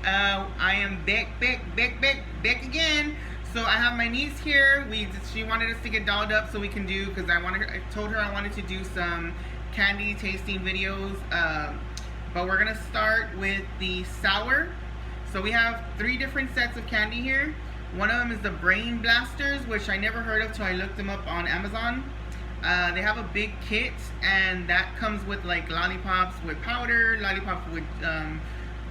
I am back again. So I have my niece here. She wanted us to get dolled up so we can do, because I told her I wanted to do some candy tasting videos. But we're gonna start with the sour. So we have 3 different sets of candy here. One of them is the Brain Blasters, which I never heard of till I looked them up on Amazon. They have a big kit, and that comes with like lollipops with powder, lollipops with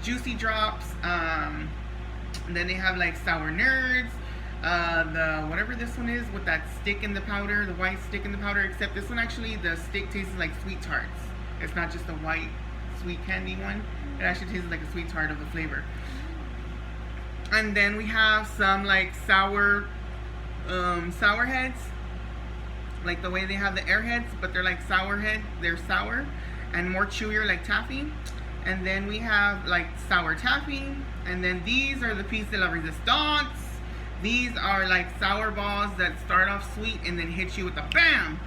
juicy drops. And then they have like sour nerds. The whatever this one is with that stick in the powder, the white stick in the powder. Except this one actually, the stick tastes like sweet tarts. It's not just a white sweet candy one. It actually tastes like a sweet tart of the flavor. And then we have some like sour heads, like the way they have the airheads, but they're like sour head. They're sour and more chewier, like taffy. And then we have like sour taffy. And then these are the piece de la resistance. These are like sour balls that start off sweet and then hit you with a bam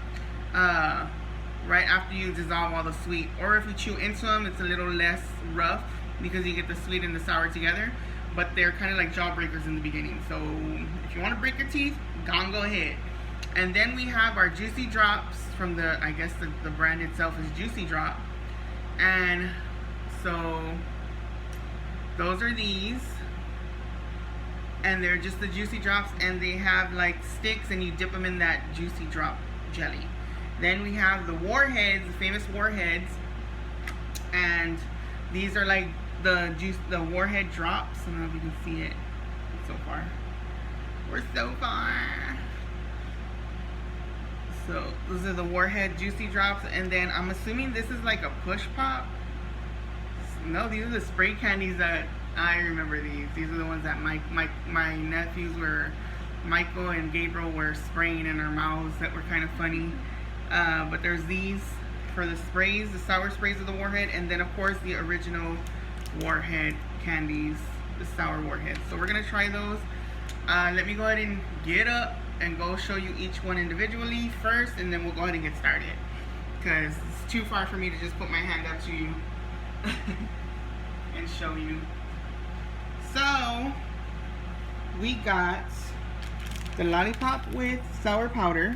right after you dissolve all the sweet. Or if you chew into them, it's a little less rough because you get the sweet and the sour together. But they're kind of like jawbreakers in the beginning. So if you want to break your teeth, go ahead. And then we have our Juicy Drops from I guess the brand itself is Juicy Drop. And so those are these. And they're just the Juicy Drops, and they have like sticks, and you dip them in that Juicy Drop jelly. Then we have the Warheads, the famous Warheads, and these are like the Warhead drops. I don't know if you can see it so far. We're so far. So those are the Warhead Juicy Drops, and then I'm assuming this is like a push pop. No, these are the spray candies that I remember. These are the ones that my nephews were, Michael and Gabriel were spraying in our mouths that were kind of funny. But there's these for the sprays, the sour sprays of the Warhead, and then of course the original Warhead candies, the sour Warheads. So we're gonna try those. Let me go ahead and get up and go show you each one individually first, and then we'll go ahead and get started, because it's too far for me to just put my hand up to you and show you. So we got the Lollipop with sour powder.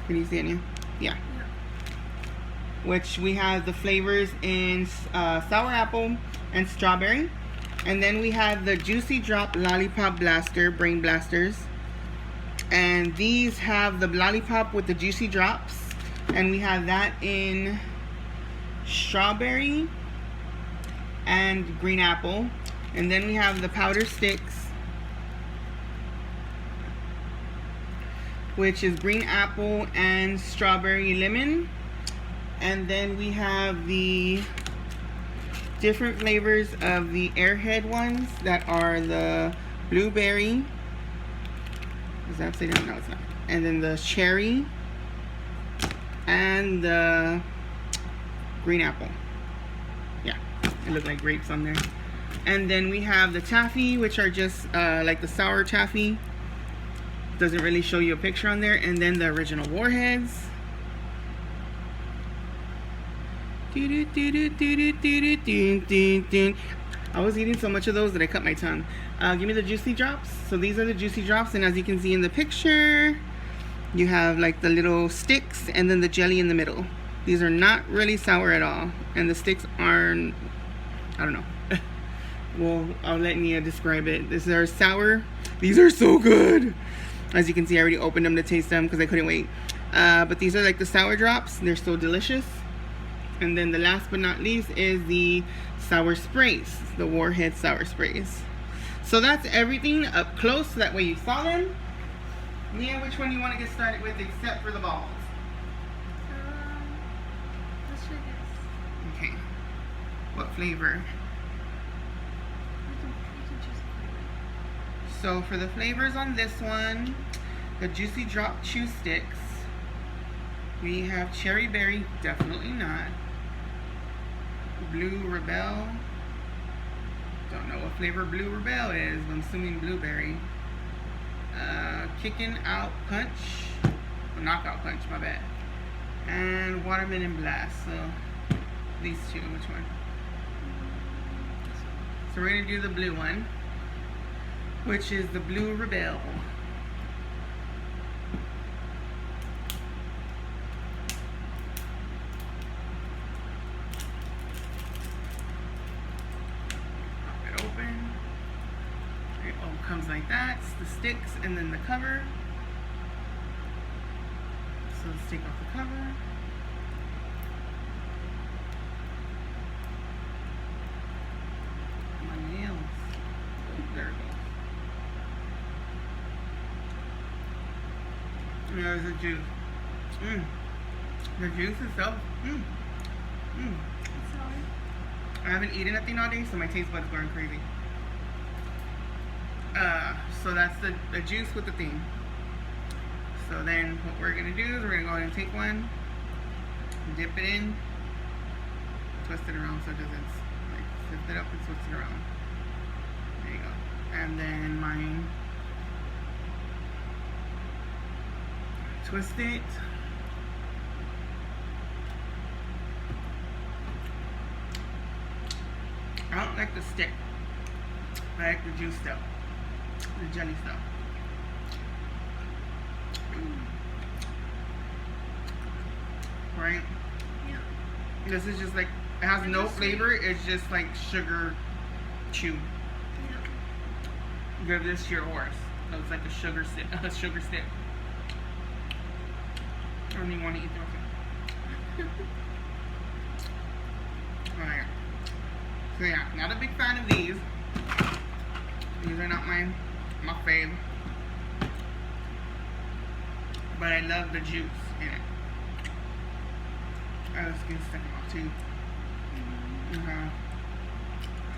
Can you see it now? Yeah. Which we have the flavors in sour apple and strawberry. And then we have the Juicy Drop Lollipop Blaster, Brain Blasters. And these have the Lollipop with the Juicy Drops. And we have that in strawberry and green apple. And then we have the powder sticks, which is green apple and strawberry lemon. And then we have the different flavors of the airhead ones that are the blueberry. Is that upside down? No, it's not. And then the cherry and the green apple. Yeah, it looked like grapes on there. And then we have the taffy, which are just like the sour taffy. Doesn't really show you a picture on there. And then the original Warheads. I was eating so much of those that I cut my tongue. Give me the Juicy Drops. So these are the Juicy Drops, and as you can see in the picture, you have like the little sticks and then the jelly in the middle. These are not really sour at all, and the sticks aren't, I don't know. Well, I'll let Nia describe it. These are sour. These are so good. As you can see, I already opened them to taste them because I couldn't wait. But these are like the sour drops. They're so delicious. And then the last but not least is the sour sprays, the Warhead sour sprays. So that's everything up close, so that way you saw them. Nia, which one do you want to get started with except for the balls? Let's try this. Okay. What flavor? So for the flavors on this one, the Juicy Drop Chew Sticks, we have Cherry Berry, definitely not. Blue Rebel, don't know what flavor Blue Rebel is, but I'm assuming blueberry. Kicking Out Punch, Knockout Punch, my bad. And Watermelon Blast, so these two, which one? So we're gonna do the blue one, which is the Blue Rebel. Pop it open. It all comes like that. It's the sticks and then the cover. So let's take off the cover. My nails. There it goes. There's the juice. The juice is so. Sorry. I haven't eaten nothing all day, so my taste buds going crazy. So that's the juice with the thing. So then what we're gonna do is we're gonna go ahead and take one, dip it in, twist it around so it doesn't like lift it up and twist it around. There you go. And then mine, twist it. I don't like the stick. I like the juice stuff, the jelly stuff. Right? Yeah. This is just like, it has no flavor, it's just like sugar chew. Yeah. Give this to your horse. So it's like a sugar stick. A sugar stick. I don't even want to eat those. Alright. So yeah, not a big fan of these. These are not my fave. But I love the juice in it. I was gonna stick them off too.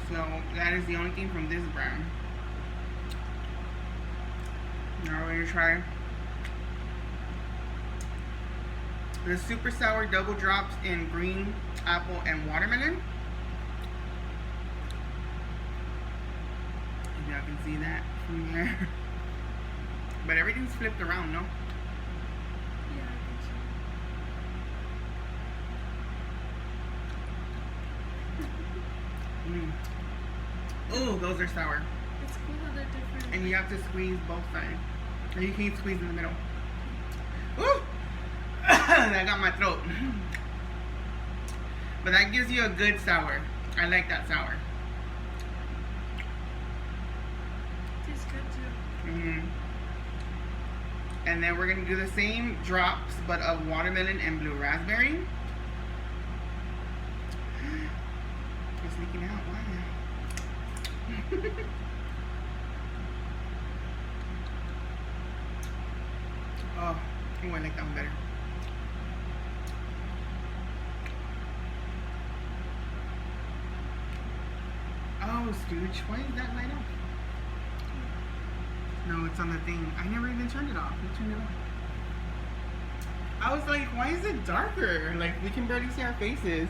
So that is the only thing from this brand. Now we're gonna try the super sour double drops in green apple and watermelon. If y'all can see that from there. But everything's flipped around, no? Yeah, I think so. Ooh, those are sour. It's cool how they're different. And you have to squeeze both sides. Or you can't squeeze in the middle. Ooh! That got my throat. But that gives you a good sour. I like that sour. Tastes good too. And then we're gonna do the same drops, but of watermelon and blue raspberry. It's leaking out. Why? Oh, I like that one better. Oh, Stooge, why is that light off? No, it's on the thing. I never even turned it off. Who turned it off? I was like, why is it darker? Like, we can barely see our faces.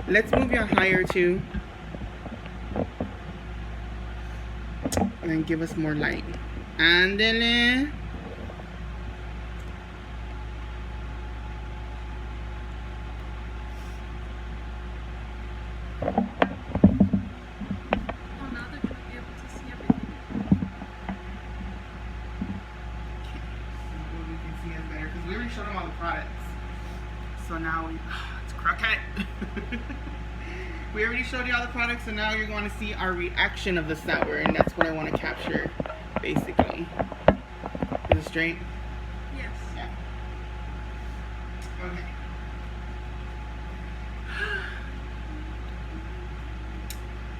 Let's move you higher too. And then give us more light. Andele. Oh, now they're gonna be able to see everything. So we can see us better because we already showed them all the products. So now we, it's croquette. We already showed you all the products, so now you're going to see our reaction of the sour, and that's what I want to capture, basically. Is it straight? Yes. Yeah. Okay.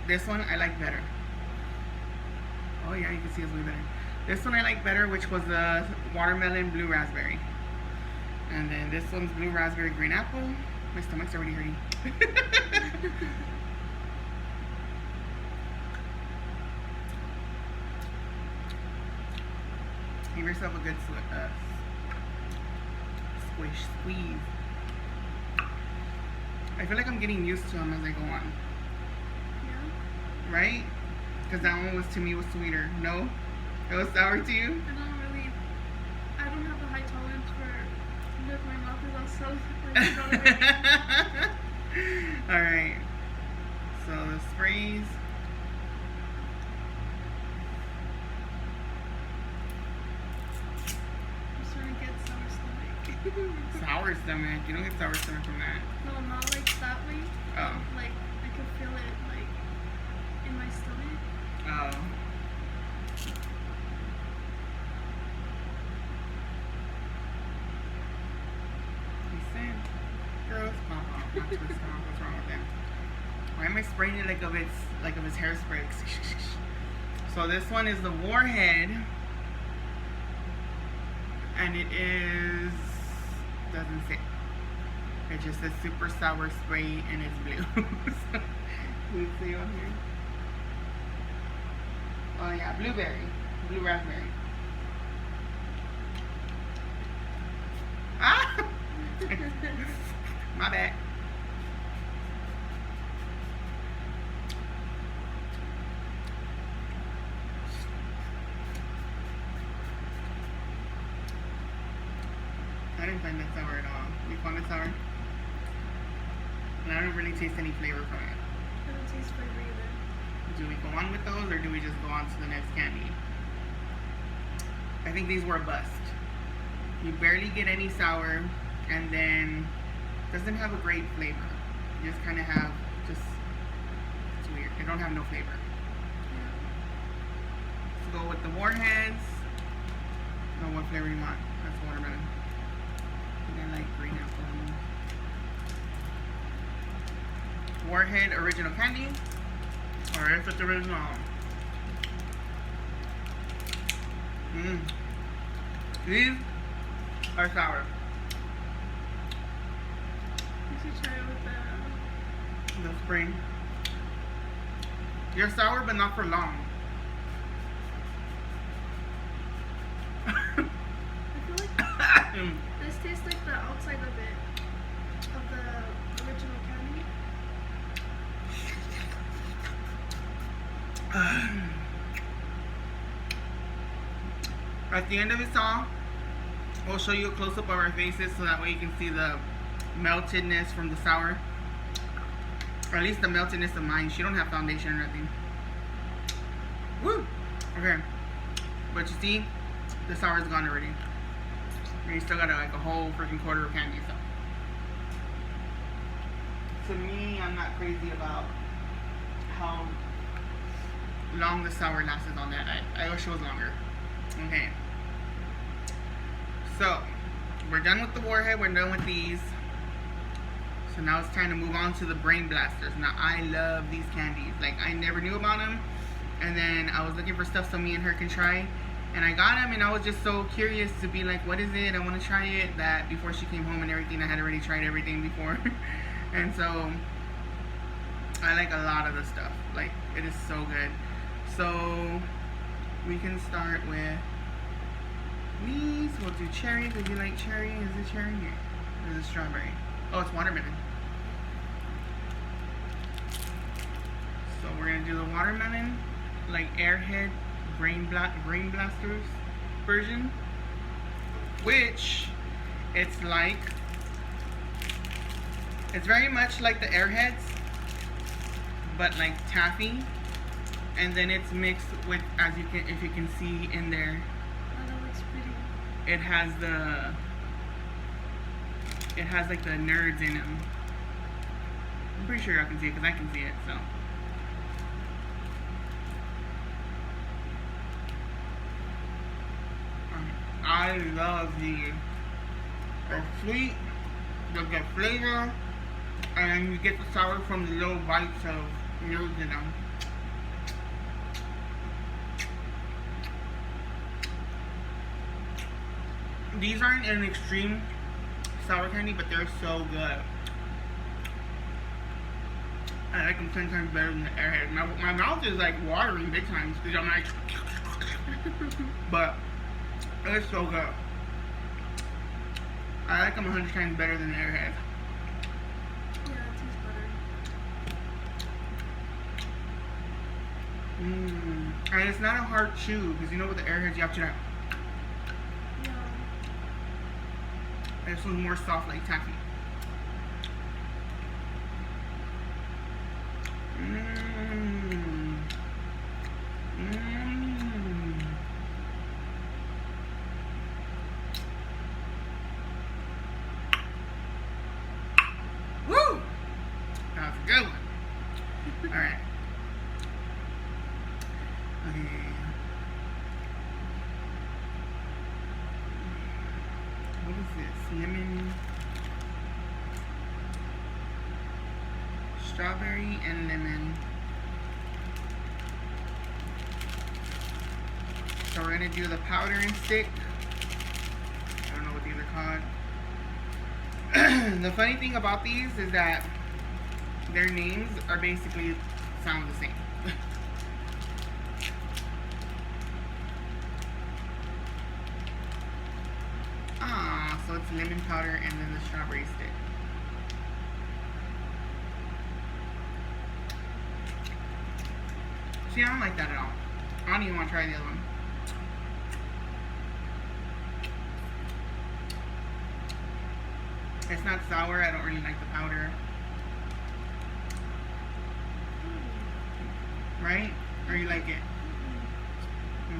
This one I like better. Oh yeah, you can see us way better. This one I like better, which was the watermelon blue raspberry. And then this one's blue raspberry green apple. My stomach's already hurting. Give yourself a good squeeze. I feel like I'm getting used to them as I go on. Yeah. Right? Because that one was, to me, was sweeter. No? It was sour to you? I don't have a high tolerance for, look, my mouth is all so, Alright. So the sprays. sour stomach. You don't get sour stomach from that. No, not like that way. Oh. Like I could feel it like in my stomach. Oh. Decent. Girls, pop off. Not twist off. What's wrong with them? Why am I spraying it like of its hairspray? So this one is the Warhead, and it is, doesn't say. It just says super sour spray and it's blue. So, let's see on here. Oh yeah, blueberry, blue raspberry. Ah, my bad. I didn't find that sour at all. You found it sour? And I don't really taste any flavor from it. I don't taste flavor either. Do we go on with those or do we just go on to the next candy? I think these were a bust. You barely get any sour, and then doesn't have a great flavor. You just kind of have it's weird. They don't have no flavor. Yeah. Let's go with the Warheads. Oh, what flavor do you want? That's watermelon. I think I like green apple. Warhead original candy. Or if it's original. These are sour. You should try it with The spring. You're sour, but not for long. I feel like this tastes like the outside of it, of the original candy. At the end of it all, we'll show you a close-up of our faces so that way you can see the meltedness from the sour. Or at least the meltedness of mine. She don't have foundation or nothing. Woo! Okay. But you see, the sour is gone already. And you still got like a whole freaking quarter of candy, so. To me, I'm not crazy about how long the sour lasted on that. I wish it was longer. Okay. So, we're done with the Warhead. We're done with these. So now it's time to move on to the Brain Blasters. Now, I love these candies. Like, I never knew about them. And then I was looking for stuff so me and her can try. And I got them, and I was just so curious to be like, what is it? I want to try it. That before she came home and everything, I had already tried everything before. And so, I like a lot of the stuff. Like, it is so good. So, we can start with these. We'll do cherries. Would you like cherry? Is it cherry? Yeah. Or is it strawberry? Oh, it's watermelon. So we're gonna do the watermelon, like Airhead Brain Blasters version, which it's very much like the Airheads, but like taffy, and then it's mixed with, if you can see in there, Oh, that looks pretty. it has like the nerds in them. I'm pretty sure y'all can see it because I can see it, so. I love these. They're sweet, they get flavor, and then you get the sour from the little bites of nerds in them. These aren't an extreme sour candy, but they're so good. I like them 10 times better than the Airhead. My mouth is like watering big times because I'm like, but it's so good. I like them 100 times better than the Airhead. Yeah, it tastes better. And it's not a hard chew because you know with the Airheads you have to like. Yeah. This one's more soft like taffy. Okay. What is this? Lemon, strawberry, and lemon. So we're gonna do the powder and stick. I don't know what these are called. The funny thing about these is that their names are basically sound the same. So it's lemon powder and then the strawberry stick. See, I don't like that at all. I don't even want to try the other one. It's not sour. I don't really like the powder. Right? Or you like it?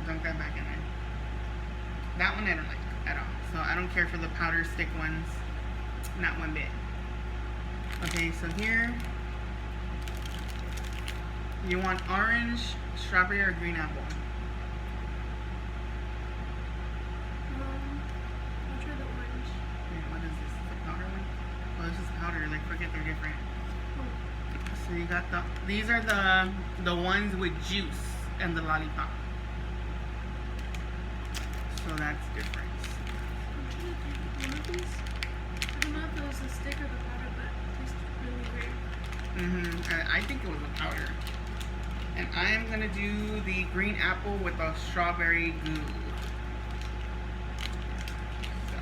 Dunk that back in there. That one I don't like at all. So I don't care for the powder stick ones. Not one bit. Okay, so here you want orange, strawberry, or green apple? I'll try the orange. Wait, what is this? The powder one? Oh, this is powder. Like, forget they're different. So you got these are the ones with juice and the lollipop. So that's different. I'm trying to think one of these. I don't know if it was the stick or the powder, but it tastes really weird. I think it was a powder. And I am gonna do the green apple with a strawberry goo. So.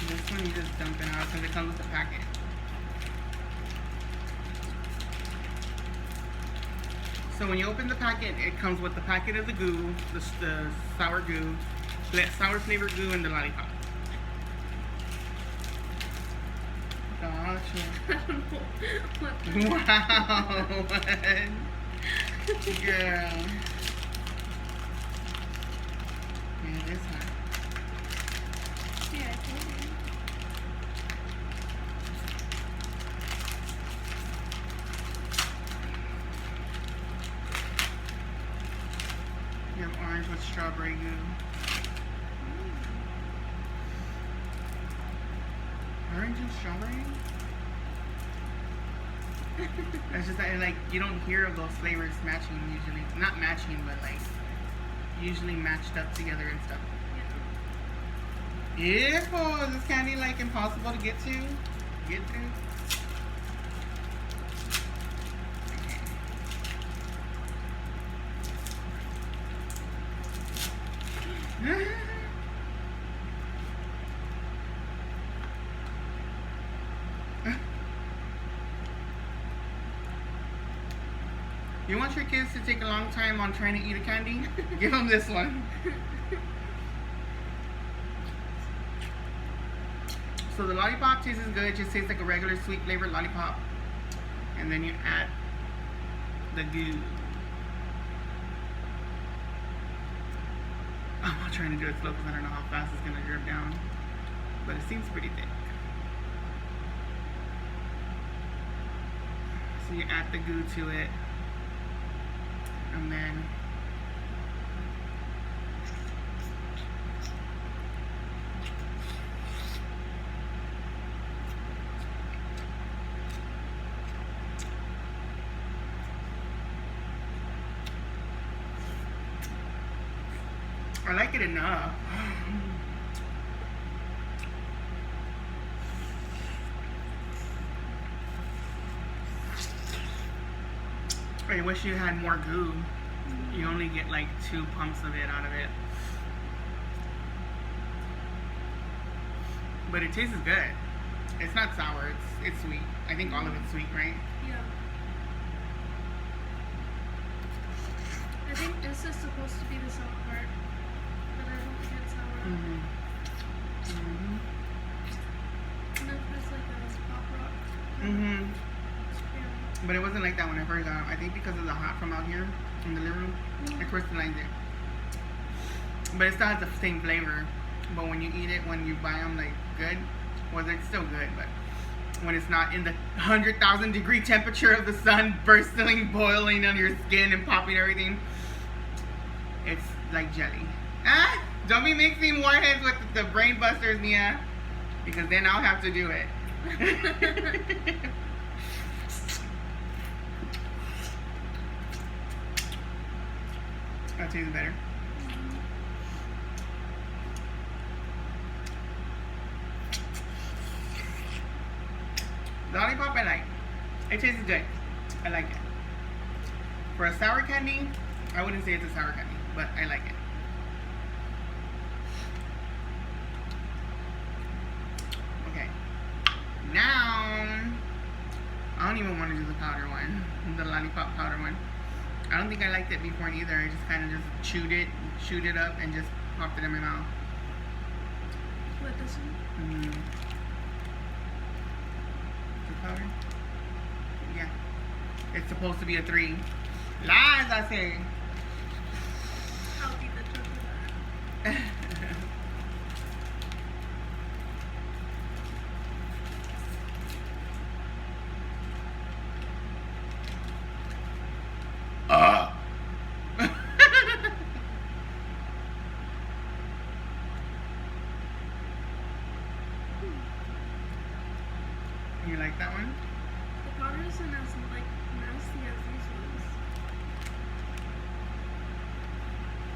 This one you just dump it out because it comes with the packet. So when you open the packet, it comes with the packet of the goo, the sour goo, sour flavored goo, and the lollipop. Gotcha. I don't know what that is. Wow. Girl. Yeah, it is hot. Yeah, I told you. You have orange with strawberry goo. Orange and strawberry? It's just that, like, you don't hear of those flavors matching usually. Not matching, but like usually matched up together and stuff. Yeah. Is this candy like impossible to get to? Get through? You want your kids to take a long time on trying to eat a candy? Give them this one. So the lollipop tastes good. It just tastes like a regular sweet flavored lollipop. And then you add the goo. I'm not trying to do it slow because I don't know how fast it's going to drip down. But it seems pretty thick. So you add the goo to it. And then I like it enough. I wish you had more goo. You only get like 2 pumps of it out of it. But it tastes good. It's not sour, it's sweet. I think all of it's sweet, right? Yeah. I think this is supposed to be the sour part, but I don't think it's sour. Mm-hmm. Mm-hmm. And then there's like a pop rock. Mm-hmm. Yeah. But it wasn't like that when I first got it. I think because of the hot from out here in the living room, it crystallized it. But it still has the same flavor. But when you eat it, when you buy them like good, well, it's still good, but when it's not in the 100,000 degree temperature of the sun bursting, boiling on your skin and popping everything. It's like jelly. Ah, don't be mixing Warheads with the brain busters, Nia, because then I'll have to do it. That tastes better. Lollipop I like. It tastes good. I like it. For a sour candy, I wouldn't say it's a sour candy, but I like it. Okay. Now, I don't even want to do the powder one. The Lollipop powder one. I don't think I liked it before either. I just kind of just chewed it up and just popped it in my mouth. What, this one? Mm-hmm. Powder? Yeah. It's supposed to be a 3. Lies, I say. I'll eat the truth of that. You like that one? The powder isn't as nasty as these ones.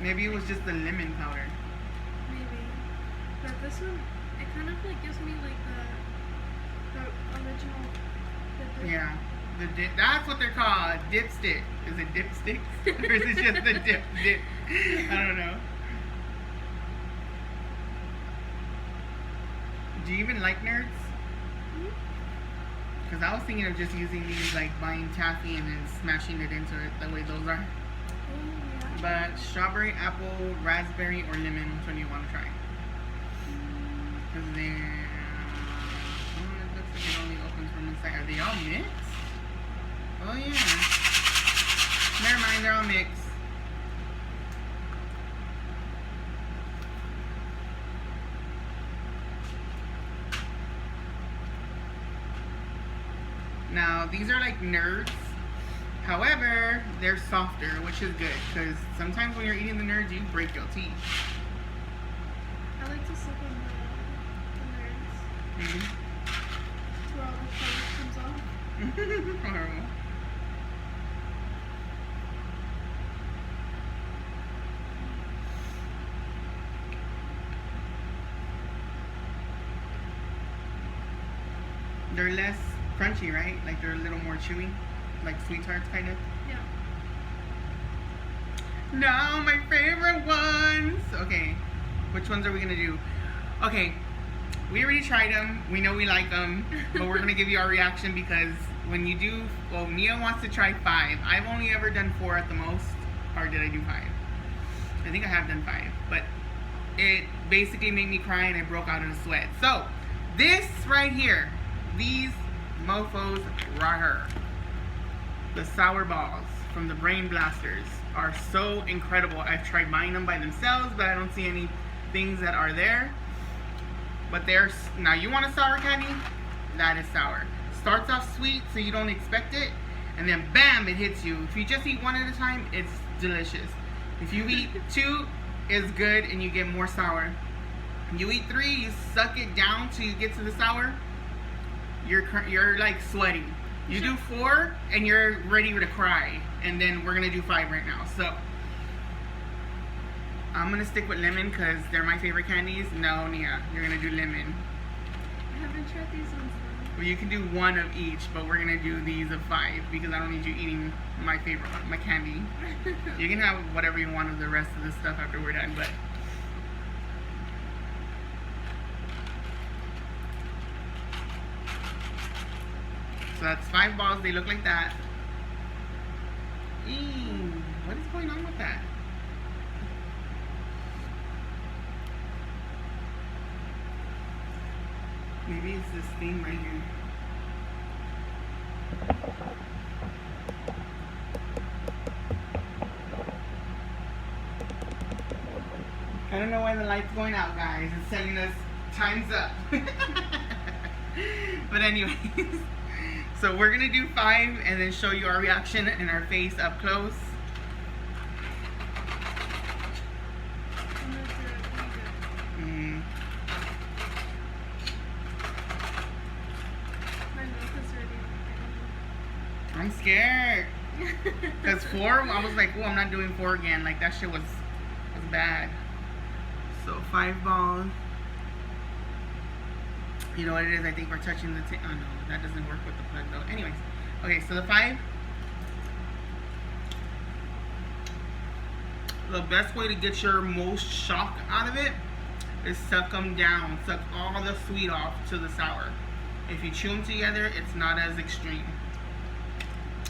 Maybe it was just the lemon powder. Maybe. But this one, it kind of gives me the original. Yeah. The dip. That's what they're called. Dipstick. Is it dipsticks? Or is it just the dip? I don't know. Do you even like Nerds? Because I was thinking of just using these, buying taffy and then smashing it into it the way those are. Oh, But yeah. strawberry, apple, raspberry, or lemon, which one do you want to try? Because then, it looks like it only opens from inside. Are they all mixed? Oh yeah. Never mind, they're all mixed. Now, these are like Nerds. However, they're softer, which is good. Because sometimes when you're eating the Nerds, you break your teeth. I like to sip on the Nerds. Mm-hmm. Where all the color comes off. Horrible. They're less crunchy, right? Like they're a little more chewy, like Sweet Tarts kind of. Yeah. Now my favorite ones. Okay, which ones are we gonna do? Okay, we already tried them. We know we like them, but we're gonna give you our reaction because when you do, well, Nia wants to try 5. I've only ever done 4 at the most, or did I do 5? I think I have done 5, but it basically made me cry and I broke out in a sweat. So this right here, these mofos right here, the sour balls from the Brain Blasters are so incredible. I've tried buying them by themselves, but I don't see any things that are there. But they're, now you want a sour candy? That is sour. Starts off sweet so you don't expect it, and then bam, it hits you. If you just eat 1 at a time, it's delicious. If you eat 2, it's good and you get more sour. You eat 3, you suck it down till you get to the sour. You're like sweating. You do 4 and you're ready to cry. And then we're gonna do 5 right now. So I'm gonna stick with lemon because they're my favorite candies. No, Nia, you're gonna do lemon. I haven't tried these ones though. Well, you can do 1 of each, but we're gonna do these of 5 because I don't need you eating my favorite one, my candy. You can have whatever you want of the rest of the stuff after we're done, but so that's 5 balls. They look like that. Ew, what is going on with that? Maybe it's this thing right here. I don't know why the light's going out, guys. It's telling us time's up. But anyways, so we're gonna do 5 and then show you our reaction and our face up close. Mm. I'm scared. Because 4, I was like, oh, I'm not doing 4 again. Like, that shit was bad. So, 5 balls. You know what it is? I think we're touching the oh, no. That doesn't work with the plug, though. Anyways. Okay, so the 5. The best way to get your most shock out of it is suck them down. Suck all the sweet off to the sour. If you chew them together, it's not as extreme.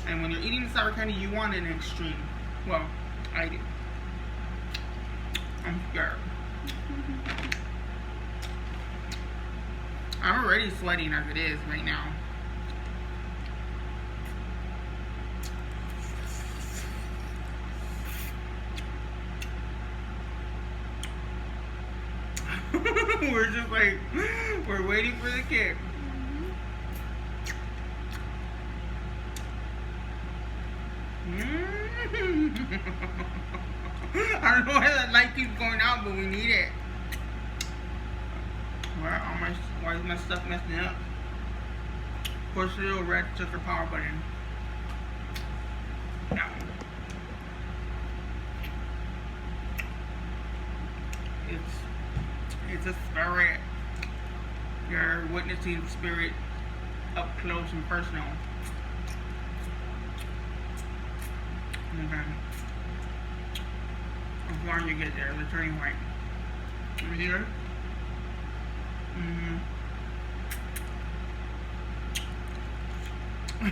And when you're eating the sour candy, you want an extreme. Well, I do. I'm scared. I'm already sweating as it is right now. We're just like, we're waiting for the kick. I don't know why that light keeps going out, but we need it. Why is my stuff messing up? Push the little red sugar power button. No. It's a spirit. You're witnessing spirit up close and personal. Okay. Before you get there, they're turning white. Over here. I'm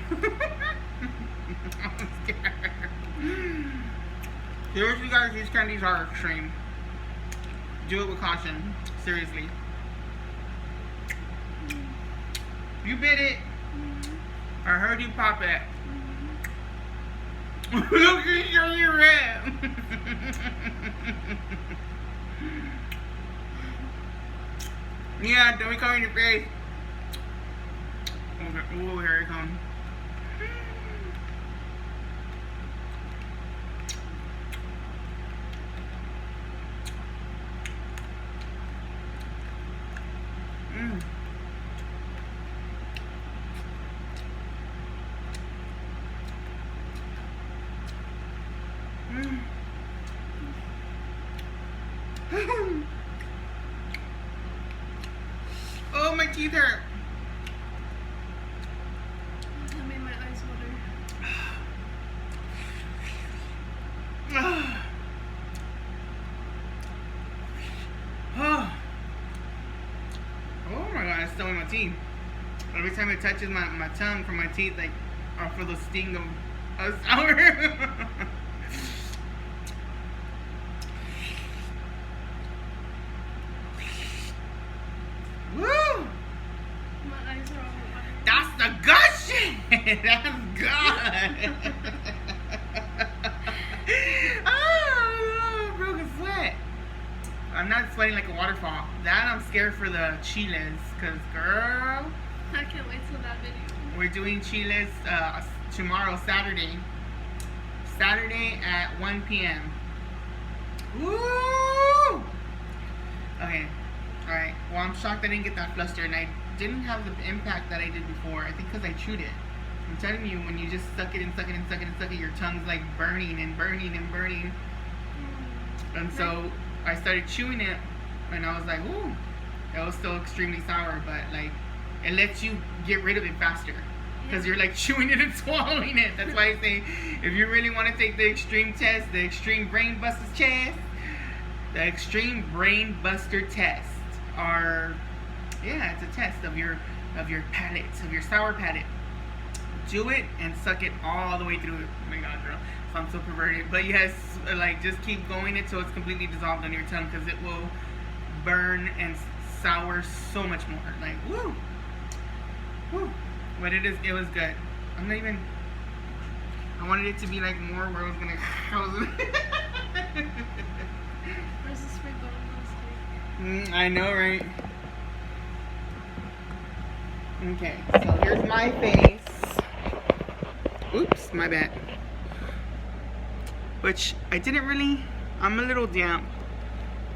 scared. Seriously, guys, these candies are extreme. Do it with caution. Seriously. You bit it. I heard you pop it. Look at your red. Yeah, don't be covering your face. Okay. Oh, here it comes. Oh, my teeth hurt. That made my eyes water. Oh my god, it's still in my teeth. Every time it touches my tongue from my teeth, like, I feel the sting of sour. Woo! My eyes are all water. That's the good shit! That's good! Oh, broke a sweat. I'm not sweating like a waterfall. That I'm scared for the chiles, cause girl, I can't wait till that video. we're doing chiles tomorrow, Saturday. Saturday at 1 p.m. Woo! Okay, alright. Well, I'm shocked I didn't get that fluster, and I didn't have the impact that I did before. I think because I chewed it. I'm telling you, when you just suck it and suck it and suck it and suck it, your tongue's like burning and burning and burning. And so I started chewing it, and I was like, ooh, it was still extremely sour, but like, it lets you get rid of it faster. Because you're like chewing it and swallowing it. That's why I say, if you really want to take the extreme test, the extreme brain buster test, the extreme brain buster test are, yeah, it's a test of your palate, of your sour palate. Do it and suck it all the way through. Oh my god, girl. So I'm so perverted. But yes, like, just keep going until it's completely dissolved on your tongue, because it will burn and sour so much more. Like, woo! Woo! But it was good. I'm not even, I wanted it to be like more where I was gonna, Where's the sprinkle on the steak? I know, right? Okay, so here's my face. Oops, my bad. Which I didn't really, I'm a little damp,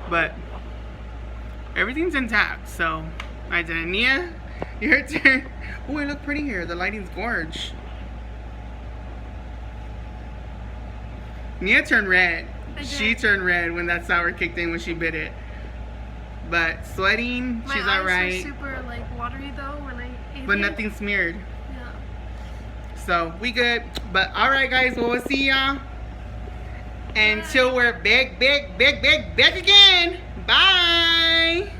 but everything's intact, so I didn't. Nia, your turn. Oh, I look pretty here. The lighting's gorge. Nia turned red. She turned red when that sour kicked in when she bit it. But sweating, My she's eyes alright. are super like watery though when I ate But it. nothing smeared. Yeah. So we good. But alright guys, well, we'll see y'all until we're big again. Bye.